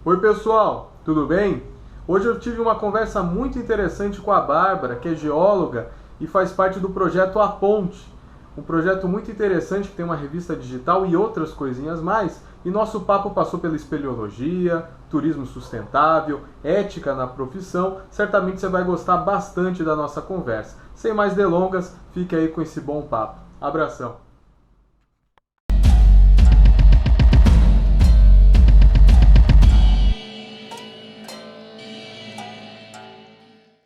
Oi pessoal, tudo bem? Hoje eu tive uma conversa muito interessante com a Bárbara, que é geóloga e faz parte do projeto A Ponte. Um projeto muito interessante que tem uma revista digital e outras coisinhas mais. E nosso papo passou pela espeleologia, turismo sustentável, ética na profissão. Certamente você vai gostar bastante da nossa conversa. Sem mais delongas, fique aí com esse bom papo. Abração!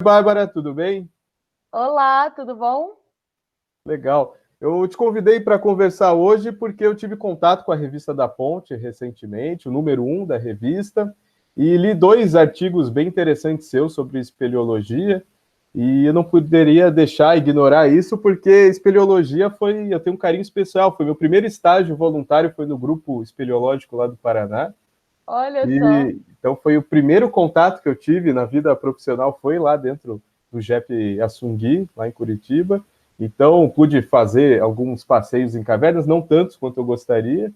Bárbara, tudo bem? Olá, tudo bom? Legal. Eu te convidei para conversar hoje porque eu tive contato com a revista da Ponte recentemente, o número 1 da revista, e li dois artigos bem interessantes seus sobre espeleologia, e eu não poderia deixar ignorar isso porque espeleologia foi, eu tenho um carinho especial, foi meu primeiro estágio voluntário, foi no grupo espeleológico lá do Paraná, Olha só. e então foi o primeiro contato que eu tive na vida profissional, foi lá dentro do JEP Assungui, lá em Curitiba. Então pude fazer alguns passeios em cavernas, não tantos quanto eu gostaria,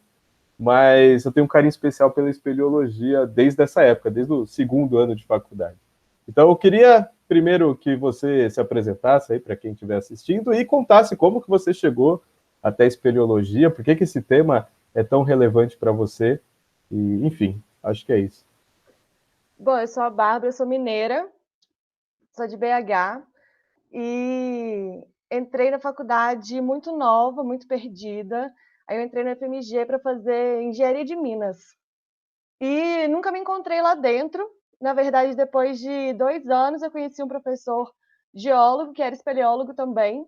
mas eu tenho um carinho especial pela espeleologia desde essa época, desde o segundo ano de faculdade. Então eu queria primeiro que você se apresentasse aí para quem estiver assistindo e contasse como que você chegou até a espeleologia, por que que esse tema é tão relevante para você e, enfim, acho que é isso. Bom, eu sou a Bárbara, eu sou mineira, sou de BH e entrei na faculdade muito nova, muito perdida. Aí eu entrei no FMG para fazer engenharia de Minas. E nunca me encontrei lá dentro. Na verdade, depois de 2 anos, eu conheci um professor geólogo, que era espeleólogo também,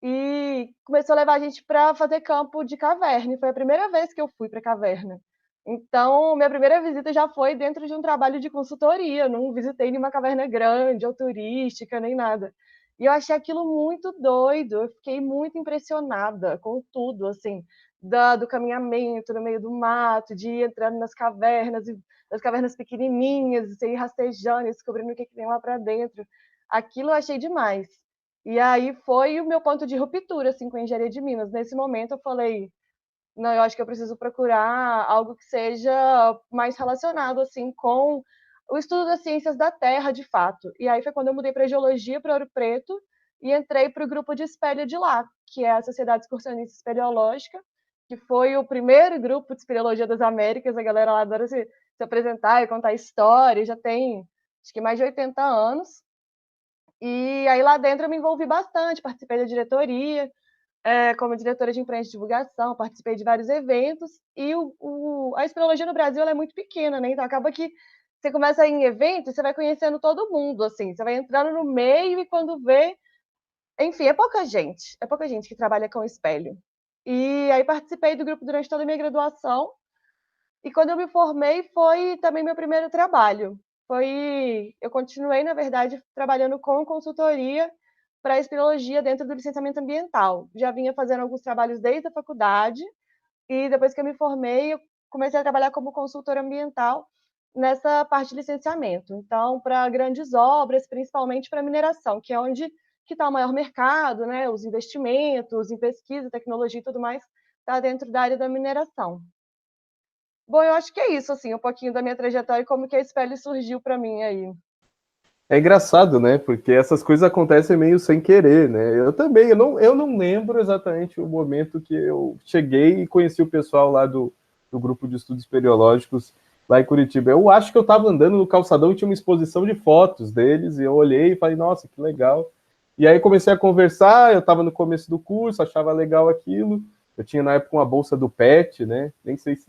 e começou a levar a gente para fazer campo de caverna. E foi a primeira vez que eu fui para caverna. Então, minha primeira visita já foi dentro de um trabalho de consultoria. Eu não visitei nenhuma caverna grande ou turística, nem nada. E eu achei aquilo muito doido. Eu fiquei muito impressionada com tudo, assim, do caminhamento no meio do mato, de ir entrando nas cavernas, das cavernas pequenininhas, e você ir rastejando, e descobrindo o que tem lá para dentro. Aquilo eu achei demais. E aí foi o meu ponto de ruptura assim, com a engenharia de Minas. Nesse momento eu falei, não, eu acho que eu preciso procurar algo que seja mais relacionado assim com o estudo das ciências da Terra, de fato. E aí foi quando eu mudei para geologia, para Ouro Preto, e entrei para o grupo de espelho de lá, que é a Sociedade Excursionista Espeleológica, que foi o primeiro grupo de espeleologia das Américas. A galera lá adora se apresentar e contar história, já tem acho que mais de 80 anos. E aí lá dentro eu me envolvi bastante, participei da diretoria, como diretora de imprensa e divulgação, participei de vários eventos, e a espeleologia no Brasil ela é muito pequena, né? Então acaba que você começa em eventos, você vai conhecendo todo mundo, assim, você vai entrando no meio e quando vê, enfim, é pouca gente que trabalha com espelho. E aí participei do grupo durante toda a minha graduação, e quando eu me formei foi também meu primeiro trabalho. Eu continuei, na verdade, trabalhando com consultoria para a espeleologia dentro do licenciamento ambiental. Já vinha fazendo alguns trabalhos desde a faculdade e depois que eu me formei, eu comecei a trabalhar como consultora ambiental nessa parte de licenciamento. Então, para grandes obras, principalmente para mineração, que é onde que está o maior mercado, né? Os investimentos em pesquisa, tecnologia e tudo mais, está dentro da área da mineração. Bom, eu acho que é isso, assim, um pouquinho da minha trajetória e como que a Spell surgiu para mim aí. É engraçado, né? Porque essas coisas acontecem meio sem querer, né? Eu também, eu não lembro exatamente o momento que eu cheguei e conheci o pessoal lá do grupo de estudos periológicos lá em Curitiba. Eu acho que eu estava andando no calçadão e tinha uma exposição de fotos deles, e eu olhei e falei, nossa, que legal. E aí comecei a conversar, eu estava no começo do curso, achava legal aquilo. Eu tinha na época uma bolsa do PET, né? Nem sei se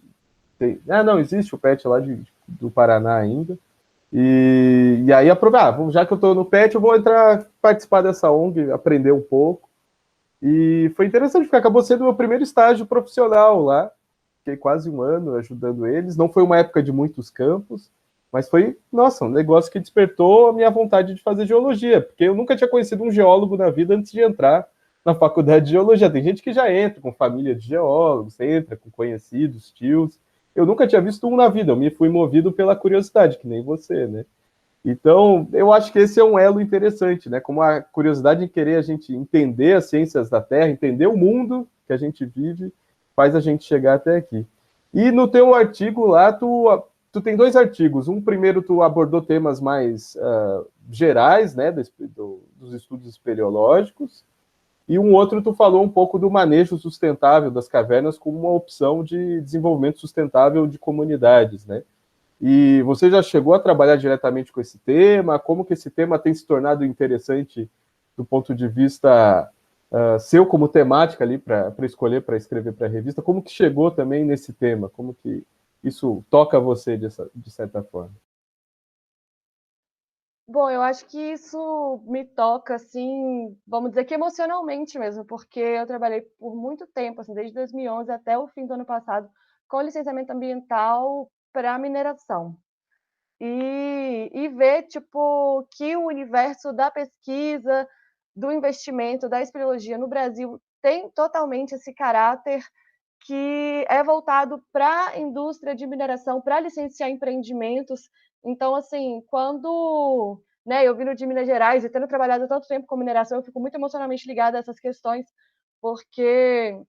tem. Ah, não, existe o PET lá do Paraná ainda. E aí, já que eu estou no PET, eu vou entrar, participar dessa ONG, aprender um pouco. E foi interessante, porque acabou sendo o meu primeiro estágio profissional lá. Fiquei quase um ano ajudando eles. Não foi uma época de muitos campos, mas foi, nossa, um negócio que despertou a minha vontade de fazer geologia, porque eu nunca tinha conhecido um geólogo na vida antes de entrar na faculdade de geologia. Tem gente que já entra com família de geólogos, entra com conhecidos, tios. Eu nunca tinha visto um na vida, eu me fui movido pela curiosidade, que nem você, né? Então, eu acho que esse é um elo interessante, né? Como a curiosidade em querer a gente entender as ciências da Terra, entender o mundo que a gente vive, faz a gente chegar até aqui. E no teu artigo lá, tu tu tem dois artigos. Um primeiro tu abordou temas mais gerais, né, dos estudos espeleológicos, e um outro tu falou um pouco do manejo sustentável das cavernas como uma opção de desenvolvimento sustentável de comunidades, né? E você já chegou a trabalhar diretamente com esse tema? Como que esse tema tem se tornado interessante do ponto de vista seu como temática ali para escolher, para escrever para a revista? Como que chegou também nesse tema? Como que isso toca você de certa forma? Bom, eu acho que isso me toca, assim, vamos dizer que emocionalmente mesmo, porque eu trabalhei por muito tempo, assim, desde 2011 até o fim do ano passado, com licenciamento ambiental para mineração. E ver, tipo, que o universo da pesquisa, do investimento, da espeleologia no Brasil tem totalmente esse caráter que é voltado para a indústria de mineração, para licenciar empreendimentos. Então, assim, quando, né, eu vindo de Minas Gerais e tendo trabalhado tanto tempo com mineração, eu fico muito emocionalmente ligada a essas questões, porque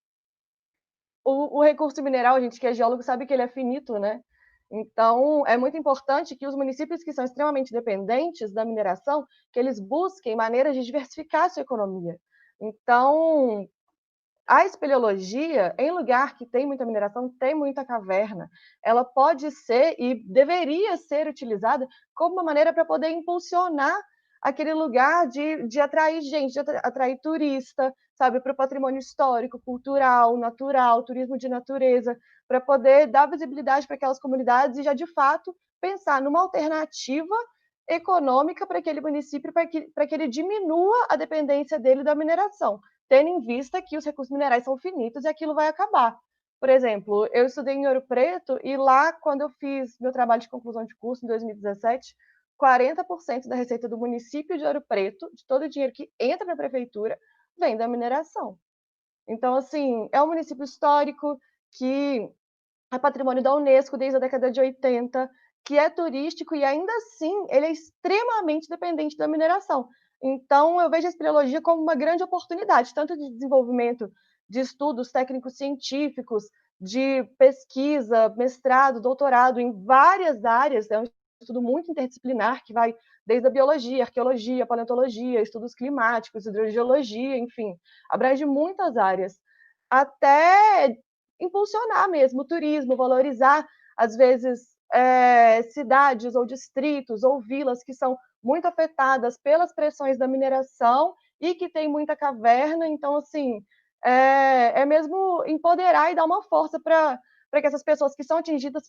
o recurso mineral, a gente que é geólogo sabe que ele é finito, né? Então, é muito importante que os municípios que são extremamente dependentes da mineração, que eles busquem maneiras de diversificar a sua economia. Então, a espeleologia, em lugar que tem muita mineração, tem muita caverna, ela pode ser e deveria ser utilizada como uma maneira para poder impulsionar aquele lugar de atrair gente, de atrair turista, sabe, para o patrimônio histórico, cultural, natural, turismo de natureza, para poder dar visibilidade para aquelas comunidades e já de fato pensar numa alternativa econômica para aquele município, para que ele diminua a dependência dele da mineração, tendo em vista que os recursos minerais são finitos e aquilo vai acabar. Por exemplo, eu estudei em Ouro Preto e lá, quando eu fiz meu trabalho de conclusão de curso, em 2017, 40% da receita do município de Ouro Preto, de todo o dinheiro que entra na prefeitura, vem da mineração. Então, assim, é um município histórico que é patrimônio da Unesco desde a década de 80, que é turístico e ainda assim ele é extremamente dependente da mineração. Então eu vejo a espeleologia como uma grande oportunidade, tanto de desenvolvimento de estudos técnicos científicos, de pesquisa, mestrado, doutorado em várias áreas, é um estudo muito interdisciplinar que vai desde a biologia, arqueologia, paleontologia, estudos climáticos, hidrogeologia, enfim, abrange muitas áreas, até impulsionar mesmo o turismo, valorizar, às vezes, cidades ou distritos ou vilas que são muito afetadas pelas pressões da mineração e que tem muita caverna. Então, assim, é mesmo empoderar e dar uma força para que essas pessoas que são atingidas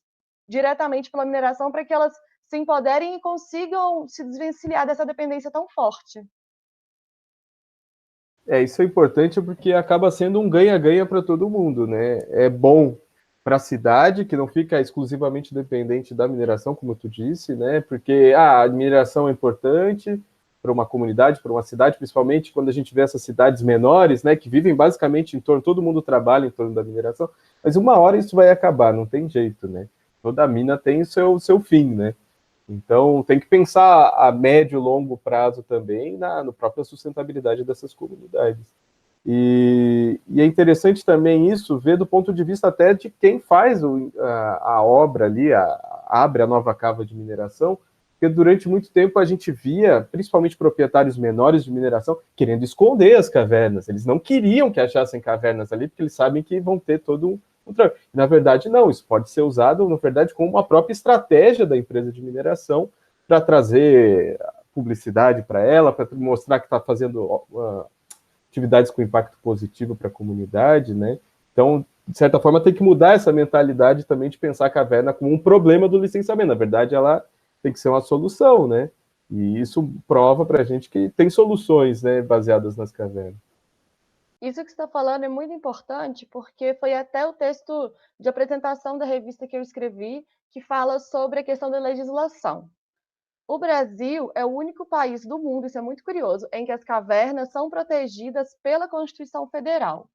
diretamente pela mineração, para que elas se empoderem e consigam se desvencilhar dessa dependência tão forte. Isso é importante porque acaba sendo um ganha-ganha para todo mundo, né? É bom para a cidade, que não fica exclusivamente dependente da mineração, como tu disse, né? Porque a mineração é importante para uma comunidade, para uma cidade, principalmente quando a gente vê essas cidades menores, né? Que vivem basicamente em torno, todo mundo trabalha em torno da mineração, mas uma hora isso vai acabar, não tem jeito, né? Toda mina tem o seu fim, né? Então, tem que pensar a médio e longo prazo também na própria sustentabilidade dessas comunidades. E é interessante também isso ver do ponto de vista até de quem faz a obra ali, abre a nova cava de mineração, porque durante muito tempo a gente via, principalmente proprietários menores de mineração, querendo esconder as cavernas. Eles não queriam que achassem cavernas ali, porque eles sabem que vão ter todo na verdade, não, isso pode ser usado, na verdade, como uma própria estratégia da empresa de mineração para trazer publicidade para ela, para mostrar que está fazendo atividades com impacto positivo para a comunidade, né? Então, de certa forma, tem que mudar essa mentalidade também de pensar a caverna como um problema do licenciamento. Na verdade, ela tem que ser uma solução, né? E isso prova para a gente que tem soluções, né, baseadas nas cavernas. Isso que você está falando é muito importante, porque foi até o texto de apresentação da revista que eu escrevi que fala sobre a questão da legislação. O Brasil é o único país do mundo, isso é muito curioso, em que as cavernas são protegidas pela Constituição Federal.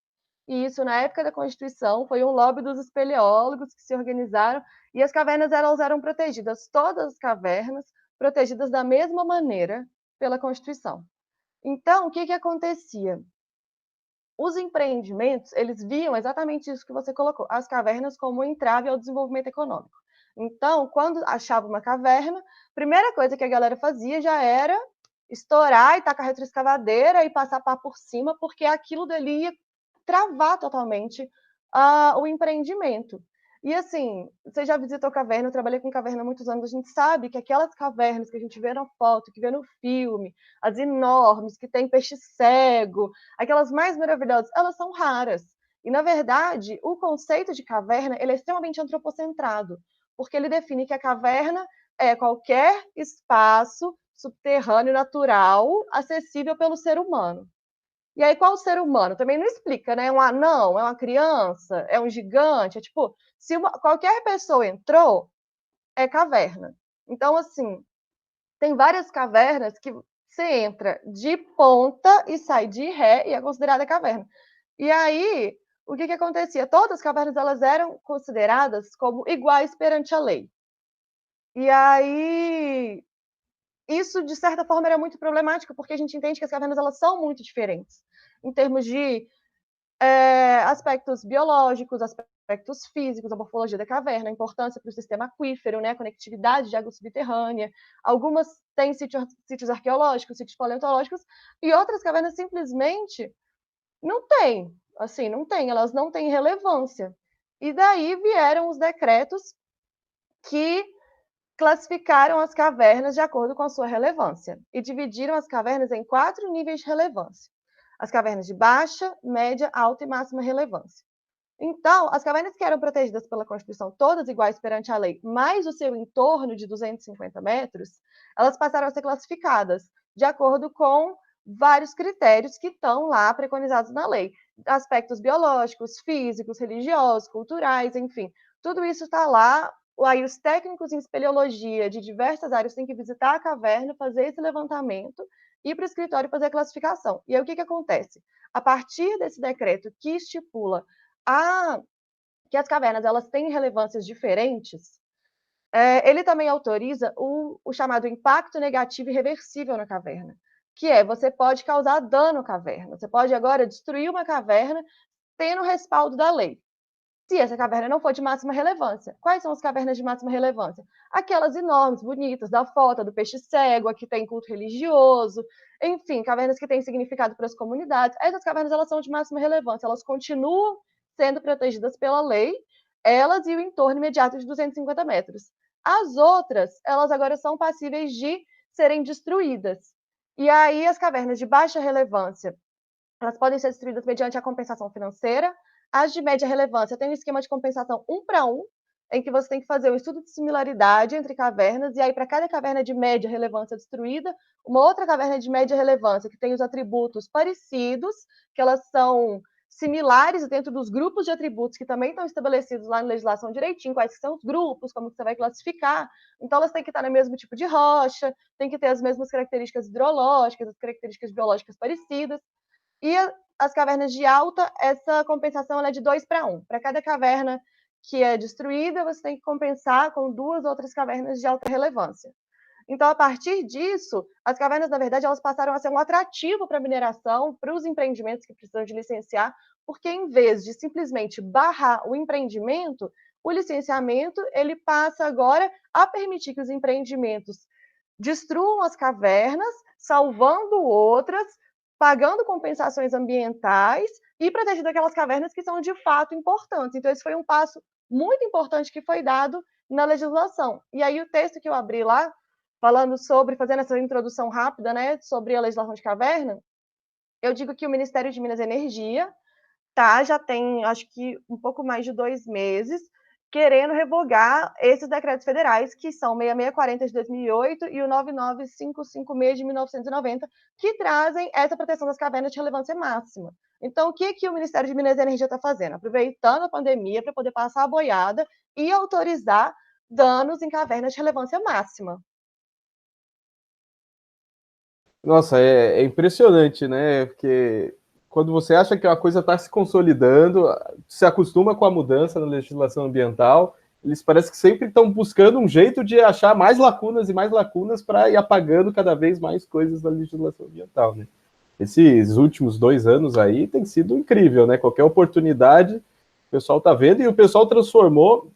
E isso, na época da Constituição, foi um lobby dos espeleólogos que se organizaram e as cavernas elas eram protegidas, todas as cavernas, protegidas da mesma maneira pela Constituição. Então, o que, que acontecia? Os empreendimentos, eles viam exatamente isso que você colocou, as cavernas como um entrave ao desenvolvimento econômico. Então, quando achava uma caverna, a primeira coisa que a galera fazia já era estourar e tacar a retroescavadeira e passar pá por cima, porque aquilo dali ia travar totalmente o empreendimento. E assim, você já visitou caverna, eu trabalhei com caverna há muitos anos, a gente sabe que aquelas cavernas que a gente vê na foto, que vê no filme, as enormes, que tem peixe cego, aquelas mais maravilhosas, elas são raras. E, na verdade, o conceito de caverna ele é extremamente antropocentrado, porque ele define que a caverna é qualquer espaço subterrâneo natural acessível pelo ser humano. E aí, qual o ser humano? Também não explica, né? É um anão, é uma criança, é um gigante. É tipo, se qualquer pessoa entrou, é caverna. Então, assim, tem várias cavernas que você entra de ponta e sai de ré e é considerada caverna. E aí, o que acontecia? Todas as cavernas elas eram consideradas como iguais perante a lei. E aí, isso, de certa forma, era muito problemático, porque a gente entende que as cavernas elas são muito diferentes em termos de aspectos biológicos, aspectos físicos, a morfologia da caverna, a importância para o sistema aquífero, né, a conectividade de água subterrânea. Algumas têm sítios arqueológicos, sítios paleontológicos, e outras cavernas simplesmente não têm. Assim, não têm, elas não têm relevância. E daí vieram os decretos que classificaram as cavernas de acordo com a sua relevância e dividiram as cavernas em 4 níveis de relevância: as cavernas de baixa, média, alta e máxima relevância. Então, as cavernas que eram protegidas pela Constituição, todas iguais perante a lei, mais o seu entorno de 250 metros, elas passaram a ser classificadas de acordo com vários critérios que estão lá preconizados na lei. Aspectos biológicos, físicos, religiosos, culturais, enfim. Tudo isso está lá. Aí os técnicos em espeleologia de diversas áreas têm que visitar a caverna, fazer esse levantamento, ir para o escritório fazer a classificação. E aí o que acontece? A partir desse decreto que estipula que as cavernas elas têm relevâncias diferentes, ele também autoriza o chamado impacto negativo irreversível na caverna, que é você pode causar dano à caverna, você pode agora destruir uma caverna tendo o respaldo da lei. Se essa caverna não for de máxima relevância. Quais são as cavernas de máxima relevância? Aquelas enormes, bonitas, da foto, do peixe cego, a que tem culto religioso, enfim, cavernas que têm significado para as comunidades. Essas cavernas elas são de máxima relevância, elas continuam sendo protegidas pela lei, elas e o entorno imediato de 250 metros. As outras, elas agora são passíveis de serem destruídas. E aí as cavernas de baixa relevância, elas podem ser destruídas mediante a compensação financeira. As de média relevância têm um esquema de compensação 1 para 1, em que você tem que fazer um estudo de similaridade entre cavernas, e aí para cada caverna de média relevância destruída, uma outra caverna de média relevância que tem os atributos parecidos, que elas são similares dentro dos grupos de atributos que também estão estabelecidos lá na legislação direitinho, quais são os grupos, como você vai classificar. Então, elas têm que estar no mesmo tipo de rocha, têm que ter as mesmas características hidrológicas, as características biológicas parecidas. E as cavernas de alta, essa compensação é de 2 para 1. Para cada caverna que é destruída, você tem que compensar com 2 outras cavernas de alta relevância. Então, a partir disso, as cavernas, na verdade, elas passaram a ser um atrativo para a mineração, para os empreendimentos que precisam de licenciar, porque em vez de simplesmente barrar o empreendimento, o licenciamento ele passa agora a permitir que os empreendimentos destruam as cavernas, salvando outras, pagando compensações ambientais e protegendo aquelas cavernas que são de fato importantes. Então, esse foi um passo muito importante que foi dado na legislação. E aí, o texto que eu abri lá, falando sobre, fazendo essa introdução rápida, né, sobre a legislação de caverna, eu digo que o Ministério de Minas e Energia já tem, acho que, um pouco mais de 2 meses, querendo revogar esses decretos federais, que são 6640 de 2008 e o 99556 de 1990, que trazem essa proteção das cavernas de relevância máxima. Então, o que o Ministério de Minas e Energia está fazendo? Aproveitando a pandemia para poder passar a boiada e autorizar danos em cavernas de relevância máxima. Nossa, é impressionante, né? Porque quando você acha que a coisa está se consolidando, se acostuma com a mudança na legislação ambiental, eles parecem que sempre estão buscando um jeito de achar mais lacunas e mais lacunas para ir apagando cada vez mais coisas da legislação ambiental, né? Esses últimos 2 anos aí tem sido incrível, né? Qualquer oportunidade, o pessoal está vendo, e o pessoal transformou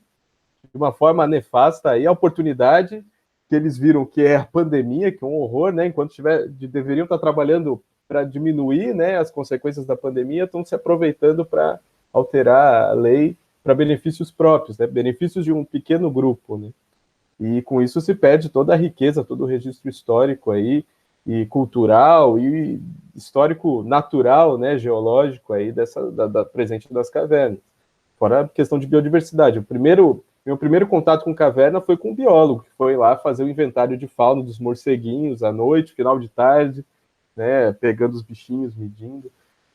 de uma forma nefasta aí a oportunidade que eles viram que é a pandemia, que é um horror, né? Enquanto deveriam estar trabalhando para diminuir, né, as consequências da pandemia, estão se aproveitando para alterar a lei para benefícios próprios, né? Benefícios de um pequeno grupo, né? E com isso se perde toda a riqueza, todo o registro histórico aí, e cultural, e histórico natural, né, geológico aí da presente das cavernas. Fora a questão de biodiversidade. Meu primeiro contato com caverna foi com um biólogo, que foi lá fazer o inventário de fauna dos morceguinhos à noite, final de tarde, né, pegando os bichinhos, medindo.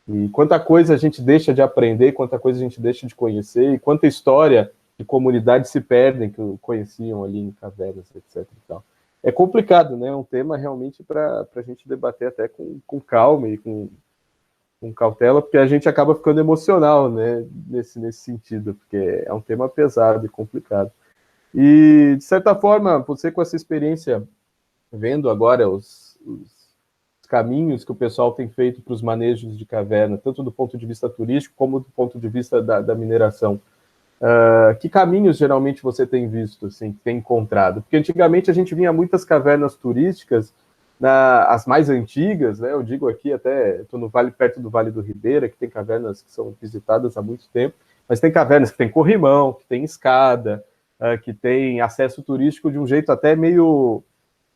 E quanta coisa a gente deixa de aprender, quanta coisa a gente deixa de conhecer, e quanta história de comunidades se perdem que conheciam ali em cavernas, etc. E tal. É complicado, né? É um tema realmente para a gente debater até com calma e com cautela, porque a gente acaba ficando emocional, né? Nesse sentido, porque é um tema pesado e complicado. E, de certa forma, você com essa experiência, vendo agora os caminhos que o pessoal tem feito para os manejos de caverna, tanto do ponto de vista turístico como do ponto de vista da mineração. Que caminhos geralmente você tem visto, assim, tem encontrado? Porque antigamente a gente vinha muitas cavernas turísticas, as mais antigas, né? Eu digo aqui até, estou no vale, perto do Vale do Ribeira, que tem cavernas que são visitadas há muito tempo, mas tem cavernas que tem corrimão, que tem escada, que tem acesso turístico de um jeito até meio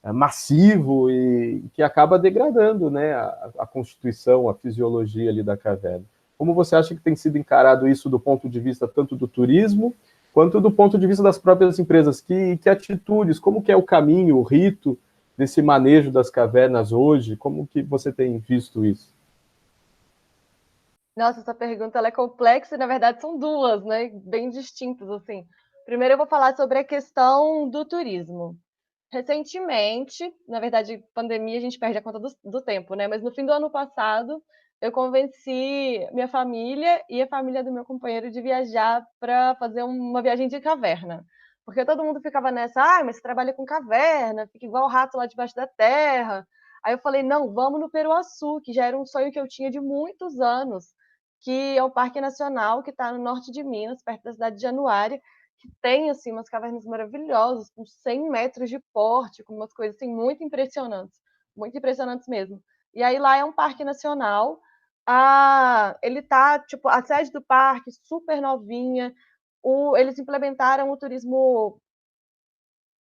massivo e que acaba degradando, né, a constituição, a fisiologia ali da caverna. Como você acha que tem sido encarado isso do ponto de vista tanto do turismo quanto do ponto de vista das próprias empresas? Que atitudes, como que é o caminho, o rito desse manejo das cavernas hoje? Como que você tem visto isso? Nossa, essa pergunta ela é complexa e, na verdade, são duas, né? Bem distintas, assim. Primeiro, eu vou falar sobre a questão do turismo. Recentemente, na verdade, pandemia, a gente perde a conta do tempo, né? Mas no fim do ano passado, eu convenci minha família e a família do meu companheiro de viajar para fazer uma viagem de caverna. Porque todo mundo ficava nessa, mas você trabalha com caverna, fica igual o rato lá debaixo da terra. Aí eu falei, não, vamos no Peruaçu, que já era um sonho que eu tinha de muitos anos, que é um parque nacional que está no norte de Minas, perto da cidade de Januária, que tem assim umas cavernas maravilhosas, com 100 metros de porte, com umas coisas assim muito impressionantes mesmo. E aí lá é um parque nacional, ele tá tipo a sede do parque super novinha, eles implementaram o turismo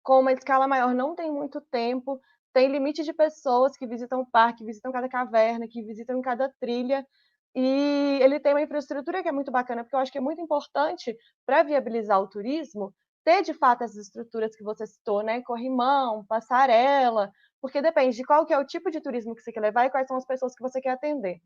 com uma escala maior, não tem muito tempo, tem limite de pessoas que visitam o parque, visitam cada caverna, que visitam cada trilha, e ele tem uma infraestrutura que é muito bacana, porque eu acho que é muito importante para viabilizar o turismo, ter de fato essas estruturas que você citou, né? Corrimão, passarela, porque depende de qual que é o tipo de turismo que você quer levar e quais são as pessoas que você quer atender.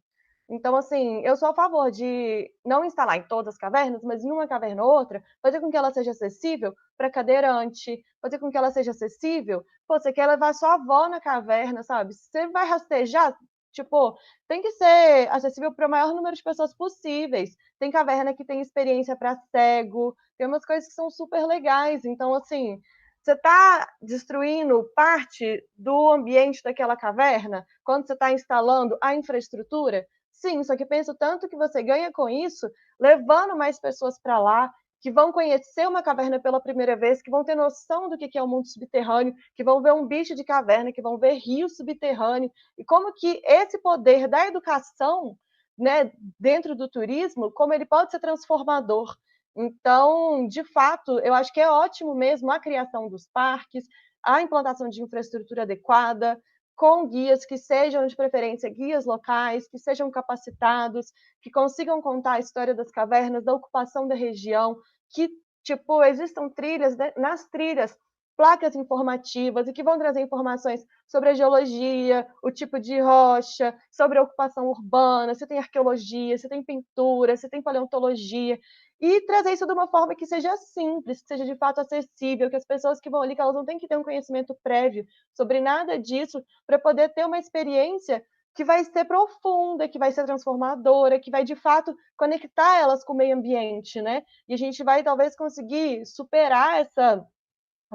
Então, assim, eu sou a favor de não instalar em todas as cavernas, mas em uma caverna ou outra, fazer com que ela seja acessível para cadeirante, fazer com que ela seja acessível. Pô, você quer levar sua avó na caverna, sabe? Você vai rastejar, tipo, tem que ser acessível para o maior número de pessoas possíveis. Tem caverna que tem experiência para cego, tem umas coisas que são super legais. Então, assim, você está destruindo parte do ambiente daquela caverna quando você está instalando a infraestrutura. Sim, só que penso tanto que você ganha com isso, levando mais pessoas para lá, que vão conhecer uma caverna pela primeira vez, que vão ter noção do que é o mundo subterrâneo, que vão ver um bicho de caverna, que vão ver rio subterrâneo, e como que esse poder da educação, né, dentro do turismo, como ele pode ser transformador. Então, de fato, eu acho que é ótimo mesmo a criação dos parques, a implantação de infraestrutura adequada, com guias que sejam, de preferência, guias locais, que sejam capacitados, que consigam contar a história das cavernas, da ocupação da região, que, tipo, existam trilhas, nas trilhas, placas informativas e que vão trazer informações sobre a geologia, o tipo de rocha, sobre a ocupação urbana, se tem arqueologia, se tem pintura, se tem paleontologia, e trazer isso de uma forma que seja simples, que seja de fato acessível, que as pessoas que vão ali, que elas não têm que ter um conhecimento prévio sobre nada disso, para poder ter uma experiência que vai ser profunda, que vai ser transformadora, que vai de fato conectar elas com o meio ambiente, né? E a gente vai talvez conseguir superar essa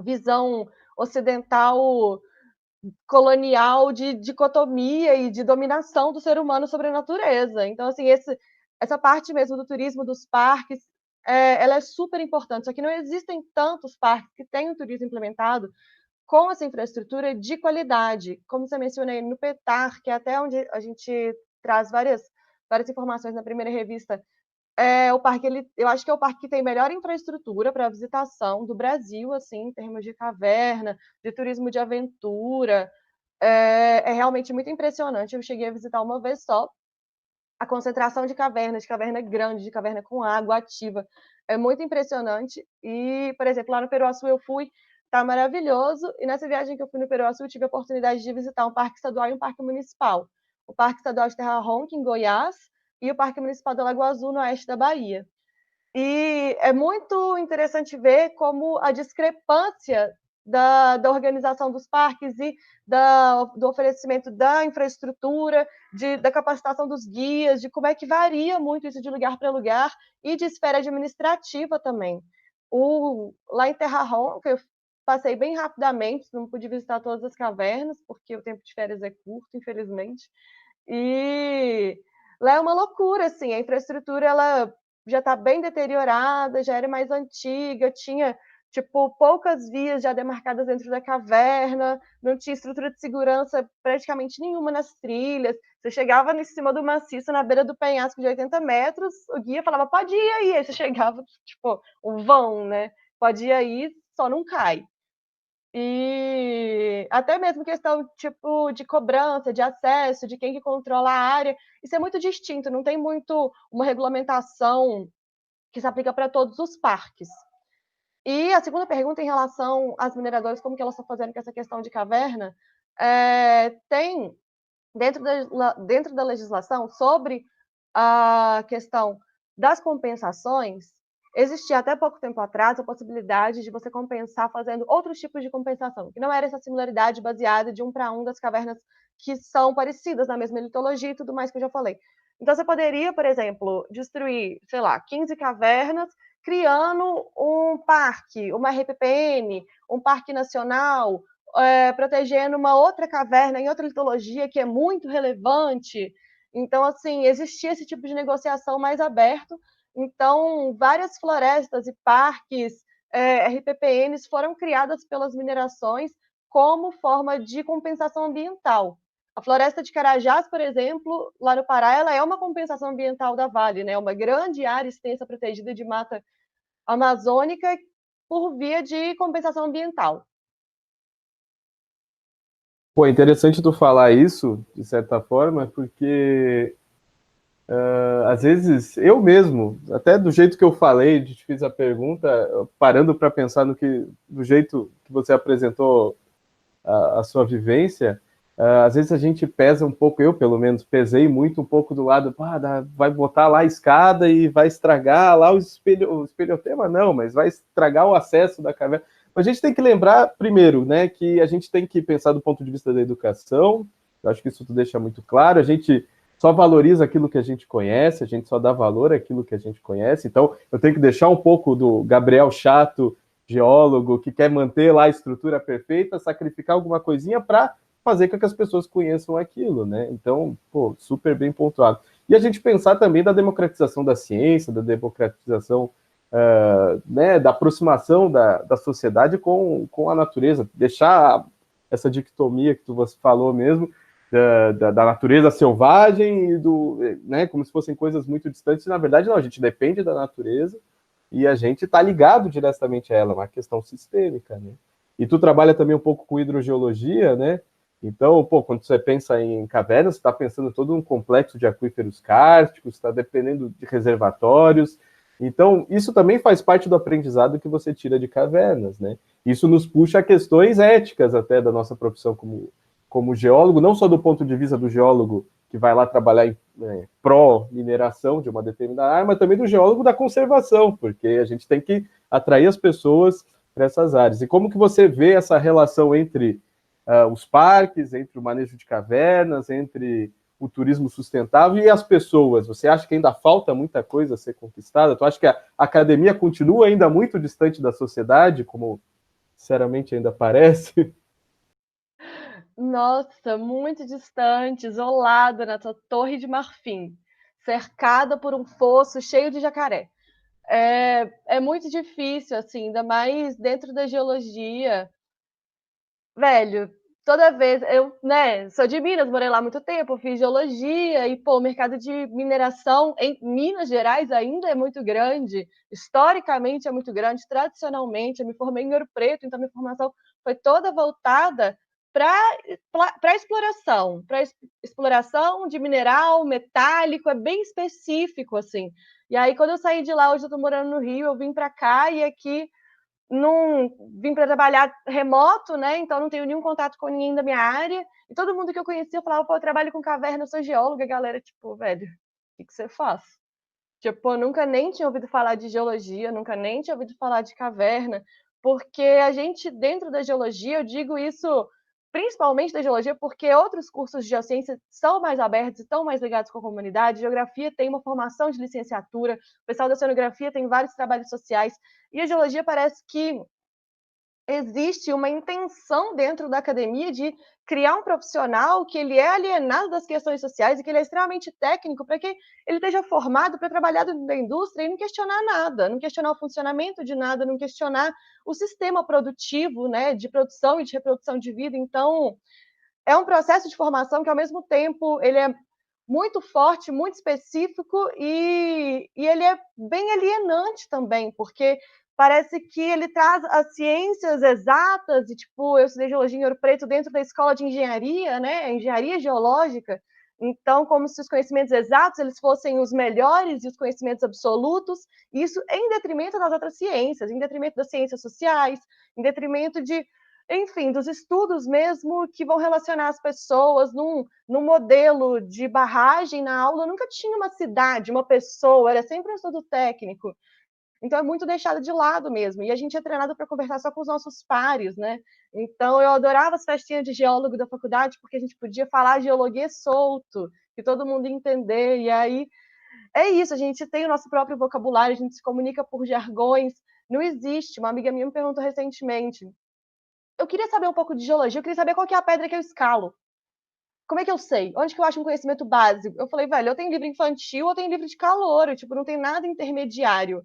visão ocidental colonial de dicotomia e de dominação do ser humano sobre a natureza. Então, assim, essa parte mesmo do turismo, dos parques, ela é super importante, só que não existem tantos parques que têm o turismo implementado com essa infraestrutura de qualidade. Como você mencionou no PETAR, que é até onde a gente traz várias informações na primeira revista, o parque, eu acho que é o parque que tem melhor infraestrutura para visitação do Brasil, assim, em termos de caverna, de turismo de aventura. É realmente muito impressionante. Eu cheguei a visitar uma vez só. A concentração de caverna grande, de caverna com água ativa, é muito impressionante. E, por exemplo, lá no Peruaçu eu fui, tá maravilhoso. E nessa viagem que eu fui no Peruaçu, eu tive a oportunidade de visitar um parque estadual e um parque municipal. O Parque Estadual de Terra Ronca, em Goiás, e o Parque Municipal da Lagoa Azul, no oeste da Bahia. E é muito interessante ver como a discrepância da organização dos parques e do oferecimento da infraestrutura, da capacitação dos guias, de como é que varia muito isso de lugar para lugar e de esfera administrativa também. Lá em Terra Ronca, eu passei bem rapidamente, não pude visitar todas as cavernas, porque o tempo de férias é curto, infelizmente. E lá é uma loucura, assim, a infraestrutura ela já está bem deteriorada, já era mais antiga, tinha tipo poucas vias já demarcadas dentro da caverna, não tinha estrutura de segurança praticamente nenhuma nas trilhas. Você chegava em cima do maciço, na beira do penhasco de 80 metros, o guia falava, pode ir aí você chegava, tipo, um vão, né? Pode ir aí, só não cai. E até mesmo questão tipo de cobrança, de acesso, de quem que controla a área, isso é muito distinto, não tem muito uma regulamentação que se aplica para todos os parques. E a segunda pergunta em relação às mineradoras, como que elas estão fazendo com essa questão de caverna, tem dentro da legislação sobre a questão das compensações, existia até pouco tempo atrás a possibilidade de você compensar fazendo outros tipos de compensação, que não era essa similaridade baseada de um para um das cavernas que são parecidas na mesma litologia e tudo mais que eu já falei. Então, você poderia, por exemplo, destruir, sei lá, 15 cavernas, criando um parque, uma RPPN, um parque nacional, protegendo uma outra caverna em outra litologia que é muito relevante. Então, assim, existia esse tipo de negociação mais aberto. Então, várias florestas e parques RPPNs foram criadas pelas minerações como forma de compensação ambiental. A floresta de Carajás, por exemplo, lá no Pará, ela é uma compensação ambiental da Vale, né? Uma grande área extensa protegida de mata amazônica por via de compensação ambiental. Pô, é interessante tu falar isso, de certa forma, porque às vezes eu mesmo, até do jeito que eu falei, te fiz a pergunta, parando para pensar do jeito que você apresentou a sua vivência, às vezes a gente pesa um pouco, eu pelo menos pesei muito um pouco do lado, vai botar lá a escada e vai estragar lá o espelhotema, não, mas vai estragar o acesso da caverna. A gente tem que lembrar, primeiro, né, que a gente tem que pensar do ponto de vista da educação, eu acho que isso tu deixa muito claro, a gente só valoriza aquilo que a gente conhece, a gente só dá valor àquilo que a gente conhece, então eu tenho que deixar um pouco do Gabriel chato, geólogo, que quer manter lá a estrutura perfeita, sacrificar alguma coisinha para fazer com que as pessoas conheçam aquilo, né? Então, pô, super bem pontuado. E a gente pensar também da democratização da ciência, da democratização né, da aproximação da sociedade com a natureza, deixar essa dicotomia que tu falou mesmo, da natureza selvagem e né, como se fossem coisas muito distantes, e na verdade não, a gente depende da natureza e a gente está ligado diretamente a ela, é uma questão sistêmica, né? E tu trabalha também um pouco com hidrogeologia, né? Então, pô, quando você pensa em cavernas, você está pensando em todo um complexo de aquíferos cársticos, está dependendo de reservatórios. Então, isso também faz parte do aprendizado que você tira de cavernas, né? Isso nos puxa a questões éticas até da nossa profissão como geólogo, não só do ponto de vista do geólogo que vai lá trabalhar em pró-mineração de uma determinada área, mas também do geólogo da conservação, porque a gente tem que atrair as pessoas para essas áreas. E como que você vê essa relação entre os parques, entre o manejo de cavernas, entre o turismo sustentável e as pessoas? Você acha que ainda falta muita coisa a ser conquistada? Tu acha que a academia continua ainda muito distante da sociedade, como sinceramente ainda parece? Nossa, muito distante, isolada nessa torre de marfim, cercada por um fosso cheio de jacaré. É muito difícil, assim, ainda mais dentro da geologia. Velho, toda vez eu, né, sou de Minas, morei lá há muito tempo, fiz geologia e, pô, o mercado de mineração em Minas Gerais ainda é muito grande, historicamente é muito grande, tradicionalmente, eu me formei em Ouro Preto, então minha formação foi toda voltada para exploração, para exploração de mineral metálico, é bem específico, assim. E aí, quando eu saí de lá, hoje eu estou morando no Rio, eu vim para cá e aqui não vim para trabalhar remoto, né? Então não tenho nenhum contato com ninguém da minha área. E todo mundo que eu conhecia falava, pô, eu trabalho com caverna, eu sou geóloga, galera, tipo, velho, o que você faz? Tipo, eu nunca nem tinha ouvido falar de geologia, nunca nem tinha ouvido falar de caverna, porque a gente, dentro da geologia, eu digo isso principalmente da geologia, porque outros cursos de geociência são mais abertos, estão mais ligados com a comunidade. Geografia tem uma formação de licenciatura, o pessoal da oceanografia tem vários trabalhos sociais, e a geologia parece que existe uma intenção dentro da academia de criar um profissional que ele é alienado das questões sociais e que ele é extremamente técnico para que ele esteja formado para trabalhar dentro da indústria e não questionar nada, não questionar o funcionamento de nada, não questionar o sistema produtivo, né, de produção e de reprodução de vida. Então, é um processo de formação que, ao mesmo tempo, ele é muito forte, muito específico e ele é bem alienante também, porque parece que ele traz as ciências exatas e, tipo, eu estudei geologia em Ouro Preto dentro da escola de engenharia, né, engenharia geológica, então como se os conhecimentos exatos eles fossem os melhores e os conhecimentos absolutos, isso em detrimento das outras ciências, em detrimento das ciências sociais, em detrimento de, enfim, dos estudos mesmo que vão relacionar as pessoas num modelo de barragem na aula. Nunca tinha uma cidade, uma pessoa, era sempre um estudo técnico. Então é muito deixado de lado mesmo. E a gente é treinado para conversar só com os nossos pares, né? Então eu adorava as festinhas de geólogo da faculdade, porque a gente podia falar geologia solto, que todo mundo ia entender. E aí é isso, a gente tem o nosso próprio vocabulário, a gente se comunica por jargões. Não existe. Uma amiga minha me perguntou recentemente, eu queria saber um pouco de geologia, eu queria saber qual que é a pedra que eu escalo. Como é que eu sei? Onde que eu acho um conhecimento básico? Eu falei, velho, eu tenho livro infantil, eu tenho livro de calouro, tipo, não tem nada intermediário.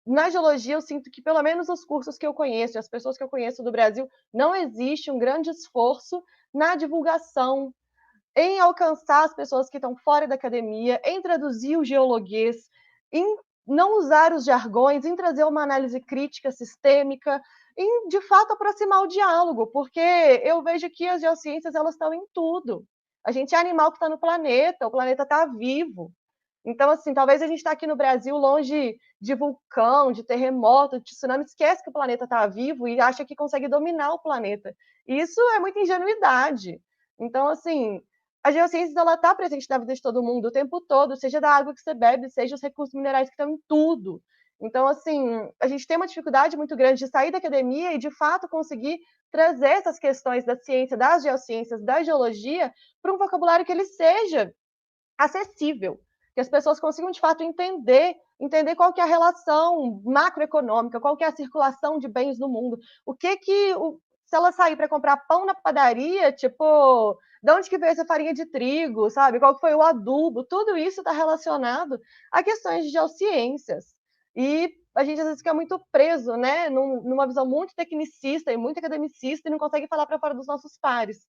Na geologia, eu sinto que, pelo menos os cursos que eu conheço, as pessoas que eu conheço do Brasil, não existe um grande esforço na divulgação, em alcançar as pessoas que estão fora da academia, em traduzir o geologuês, em não usar os jargões, em trazer uma análise crítica, sistêmica, em, de fato, aproximar o diálogo, porque eu vejo que as geociências elas estão em tudo. A gente é animal que está no planeta, o planeta está vivo. Então, assim, talvez a gente está aqui no Brasil longe de vulcão, de terremoto, de tsunami, esquece que o planeta está vivo e acha que consegue dominar o planeta. E isso é muita ingenuidade. Então, assim, a geociência ela está presente na vida de todo mundo o tempo todo, seja da água que você bebe, seja os recursos minerais que estão em tudo. Então, assim, a gente tem uma dificuldade muito grande de sair da academia e, de fato, conseguir trazer essas questões da ciência, das geociências, da geologia, para um vocabulário que ele seja acessível, que as pessoas consigam, de fato, entender qual que é a relação macroeconômica, qual que é a circulação de bens no mundo, o que que, se ela sair para comprar pão na padaria, tipo, de onde que veio essa farinha de trigo, sabe? Qual que foi o adubo? Tudo isso está relacionado a questões de geociências. E a gente às vezes fica muito preso, né, numa visão muito tecnicista e muito academicista e não consegue falar para fora dos nossos pares.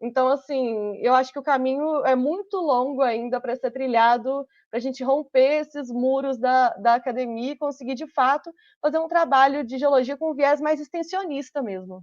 Então, assim, eu acho que o caminho é muito longo ainda para ser trilhado, para a gente romper esses muros da academia e conseguir, de fato, fazer um trabalho de geologia com um viés mais extensionista mesmo.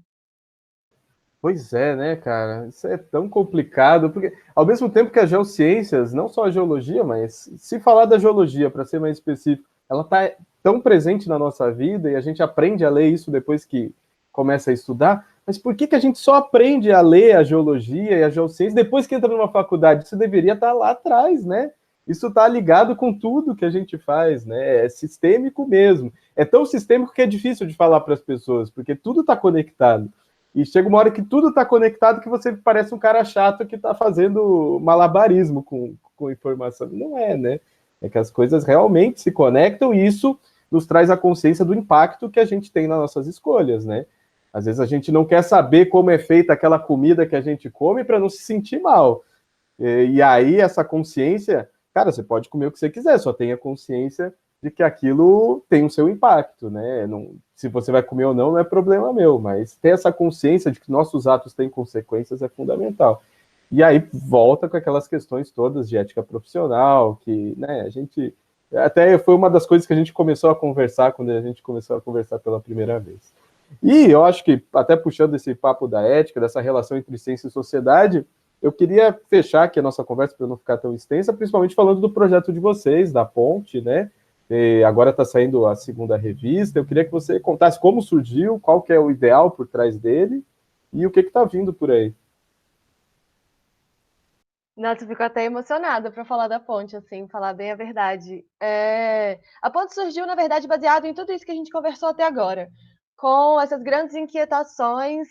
Pois é, né, cara? Isso é tão complicado, porque ao mesmo tempo que as geociências, não só a geologia, mas se falar da geologia, para ser mais específico, ela está tão presente na nossa vida e a gente aprende a ler isso depois que começa a estudar, mas por que a gente só aprende a ler a geologia e a geociência depois que entra numa faculdade? Isso deveria estar lá atrás, né? Isso está ligado com tudo que a gente faz, né? É sistêmico mesmo. É tão sistêmico que é difícil de falar para as pessoas, porque tudo está conectado. E chega uma hora que tudo está conectado que você parece um cara chato que está fazendo malabarismo com informação. Não é, né? É que as coisas realmente se conectam e isso nos traz a consciência do impacto que a gente tem nas nossas escolhas, né? Às vezes a gente não quer saber como é feita aquela comida que a gente come para não se sentir mal. E aí essa consciência, cara, você pode comer o que você quiser, só tenha consciência de que aquilo tem o seu impacto, né? Não, se você vai comer ou não, não é problema meu, mas ter essa consciência de que nossos atos têm consequências é fundamental. E aí volta com aquelas questões todas de ética profissional, que, né, a gente... Até foi uma das coisas que a gente começou a conversar quando a gente começou a conversar pela primeira vez. E eu acho que, até puxando esse papo da ética, dessa relação entre ciência e sociedade, eu queria fechar aqui a nossa conversa para não ficar tão extensa, principalmente falando do projeto de vocês, da Ponte, né? E agora está saindo a segunda revista. Eu queria que você contasse como surgiu, qual que é o ideal por trás dele e o que está vindo por aí. Nossa, eu fico até emocionada para falar da Ponte, assim, falar bem a verdade. A Ponte surgiu, na verdade, baseado em tudo isso que a gente conversou até agora, com essas grandes inquietações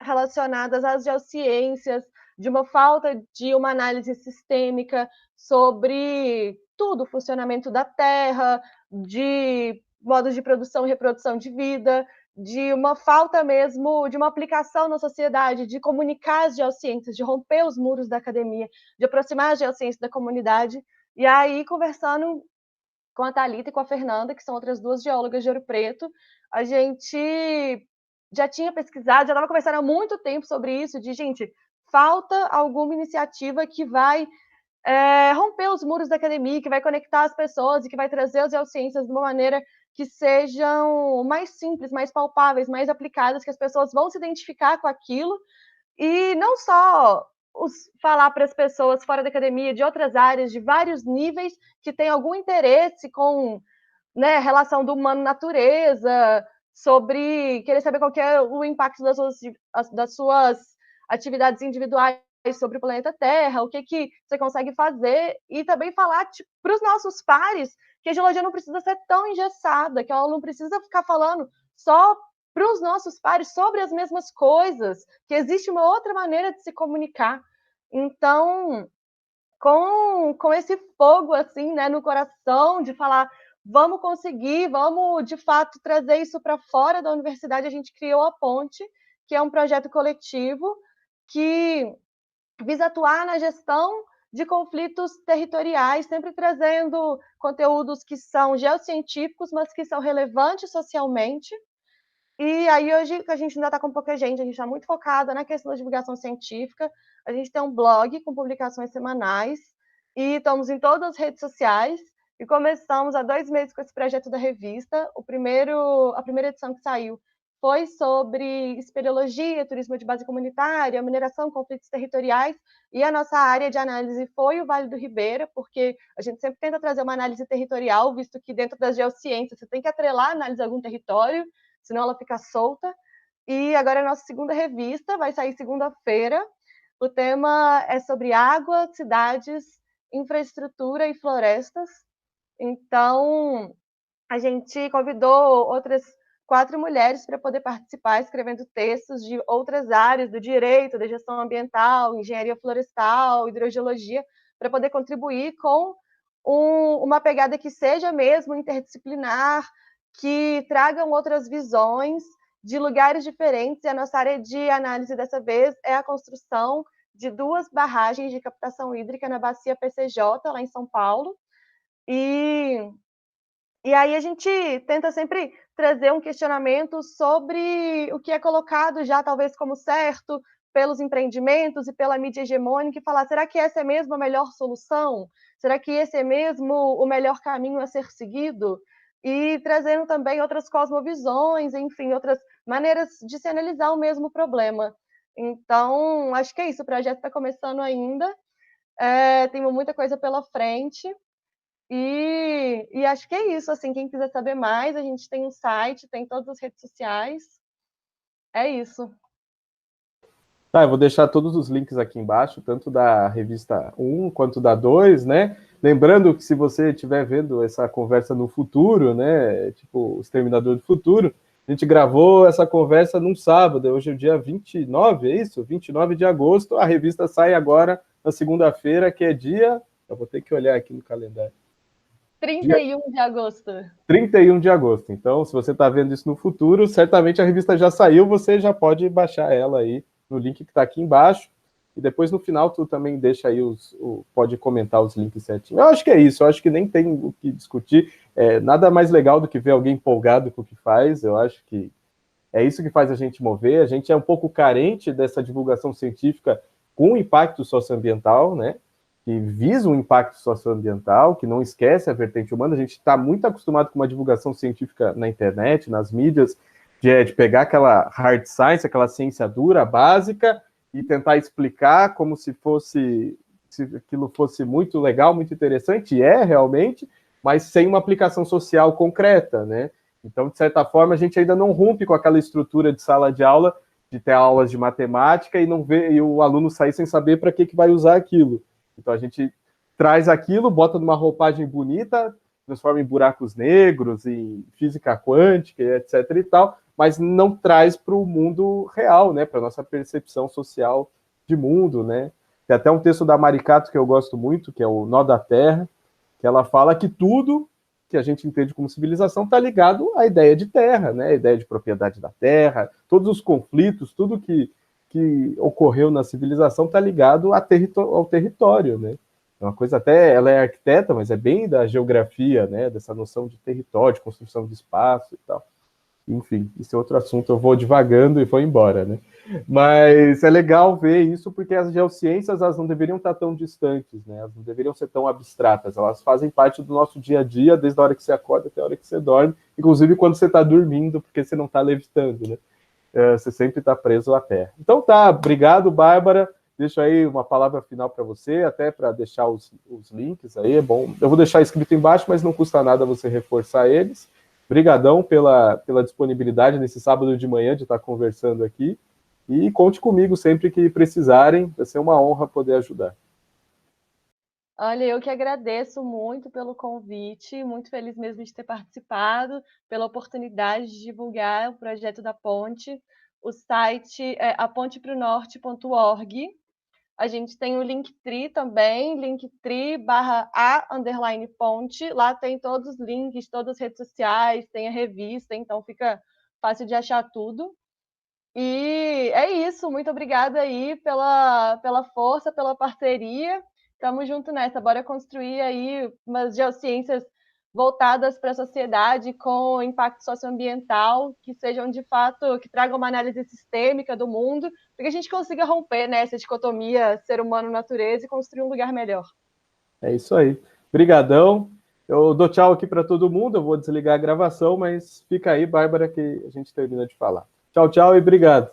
relacionadas às geociências, de uma falta de uma análise sistêmica sobre tudo, o funcionamento da Terra, de modos de produção e reprodução de vida, de uma falta mesmo de uma aplicação na sociedade, de comunicar as geociências, de romper os muros da academia, de aproximar as geociências da comunidade. E aí, conversando com a Thalita e com a Fernanda, que são outras duas geólogas de Ouro Preto, a gente já tinha pesquisado, já estava conversando há muito tempo sobre isso, de, gente, falta alguma iniciativa que vai romper os muros da academia, que vai conectar as pessoas e que vai trazer as geociências de uma maneira que sejam mais simples, mais palpáveis, mais aplicadas, que as pessoas vão se identificar com aquilo, e não só falar para as pessoas fora da academia, de outras áreas, de vários níveis, que têm algum interesse com, né, relação do humano-natureza, sobre querer saber qual que é o impacto das suas atividades individuais sobre o planeta Terra, o que, que você consegue fazer, e também falar tipo, para os nossos pares que a geologia não precisa ser tão engessada, que ela não precisa ficar falando só para os nossos pares sobre as mesmas coisas, que existe uma outra maneira de se comunicar. Então, com esse fogo assim, né, no coração, de falar, vamos conseguir, vamos de fato trazer isso para fora da universidade, a gente criou a Ponte, que é um projeto coletivo que visa atuar na gestão de conflitos territoriais, sempre trazendo conteúdos que são geocientíficos, mas que são relevantes socialmente. E aí, hoje, que a gente ainda está com pouca gente, a gente está muito focada na questão da divulgação científica. A gente tem um blog com publicações semanais e estamos em todas as redes sociais. E começamos há 2 meses com esse projeto da revista. A primeira edição que saiu foi sobre espeleologia, turismo de base comunitária, mineração, conflitos territoriais. E a nossa área de análise foi o Vale do Ribeira, porque a gente sempre tenta trazer uma análise territorial, visto que dentro das geociências você tem que atrelar a análise de algum território, senão ela fica solta. E agora a nossa segunda revista vai sair segunda-feira. O tema é sobre água, cidades, infraestrutura e florestas. Então, a gente convidou outras 4 mulheres para poder participar, escrevendo textos de outras áreas do direito, da gestão ambiental, engenharia florestal, hidrogeologia, para poder contribuir com uma pegada que seja mesmo interdisciplinar, que tragam outras visões de lugares diferentes. E a nossa área de análise dessa vez é a construção de 2 barragens de captação hídrica na bacia PCJ, lá em São Paulo. E aí a gente tenta sempre trazer um questionamento sobre o que é colocado já talvez como certo pelos empreendimentos e pela mídia hegemônica, e falar, será que essa é mesmo a melhor solução? Será que esse é mesmo o melhor caminho a ser seguido? E trazendo também outras cosmovisões, enfim, outras maneiras de se analisar o mesmo problema. Então, acho que é isso, o projeto está começando ainda, temos muita coisa pela frente, e acho que é isso, assim, quem quiser saber mais, a gente tem um site, tem todas as redes sociais, é isso. Tá, eu vou deixar todos os links aqui embaixo, tanto da revista 1 quanto da 2, né? Lembrando que se você estiver vendo essa conversa no futuro, né, tipo o Exterminador do Futuro, a gente gravou essa conversa num sábado, hoje é o dia 29, é isso? 29 de agosto, a revista sai agora na segunda-feira, que é dia... Eu vou ter que olhar aqui no calendário. 31 de agosto. 31 de agosto. Então, se você está vendo isso no futuro, certamente a revista já saiu, você já pode baixar ela aí no link que está aqui embaixo. e depois no final tu também deixa aí pode comentar os links certinho. Eu acho que é isso, eu acho que nem tem o que discutir, nada mais legal do que ver alguém empolgado com o que faz, eu acho que é isso que faz a gente mover, a gente é um pouco carente dessa divulgação científica com impacto socioambiental, né, que visa um impacto socioambiental, que não esquece a vertente humana, a gente está muito acostumado com uma divulgação científica na internet, nas mídias, de pegar aquela hard science, aquela ciência dura, básica, e tentar explicar como se aquilo fosse muito legal, muito interessante, e é realmente, mas sem uma aplicação social concreta, né? Então, de certa forma, a gente ainda não rompe com aquela estrutura de sala de aula, de ter aulas de matemática e o aluno sair sem saber para que vai usar aquilo. Então, a gente traz aquilo, bota numa roupagem bonita, transforma em buracos negros, em física quântica, etc. e tal, mas não traz para o mundo real, né? Para a nossa percepção social de mundo, né? Tem até um texto da Maricato que eu gosto muito, que é o Nó da Terra, que ela fala que tudo que a gente entende como civilização está ligado à ideia de terra, né? A ideia de propriedade da terra, todos os conflitos, tudo que ocorreu na civilização está ligado ao território, né? É uma coisa até, ela é arquiteta, mas é bem da geografia, né? Dessa noção de território, de construção de espaço e tal. Enfim, esse é outro assunto, eu vou divagando e vou embora, né? Mas é legal ver isso porque as geociências, elas não deveriam estar tão distantes, né? Elas não deveriam ser tão abstratas, elas fazem parte do nosso dia a dia, desde a hora que você acorda até a hora que você dorme, inclusive quando você está dormindo, porque você não está levitando, né? Você sempre está preso à terra. Então tá, obrigado, Bárbara. Deixo aí uma palavra final para você, até para deixar os links aí, é bom. Eu vou deixar escrito embaixo, mas não custa nada você reforçar eles. Obrigadão pela disponibilidade nesse sábado de manhã de estar conversando aqui. E conte comigo sempre que precisarem, vai ser uma honra poder ajudar. Olha, eu que agradeço muito pelo convite, muito feliz mesmo de ter participado, pela oportunidade de divulgar o projeto da ponte. O site é apontepronorte.org. A gente tem o Linktree também, linktree/a_ponte. Lá tem todos os links, todas as redes sociais, tem a revista, então fica fácil de achar tudo. E é isso, muito obrigada aí pela força, pela parceria. Estamos juntos nessa, bora construir aí umas geociências voltadas para a sociedade com impacto socioambiental, que sejam de fato, que tragam uma análise sistêmica do mundo, para que a gente consiga romper, né, essa dicotomia ser humano-natureza e construir um lugar melhor. É isso aí. Obrigadão. Eu dou tchau aqui para todo mundo, eu vou desligar a gravação, mas fica aí, Bárbara, que a gente termina de falar. Tchau, tchau e obrigado.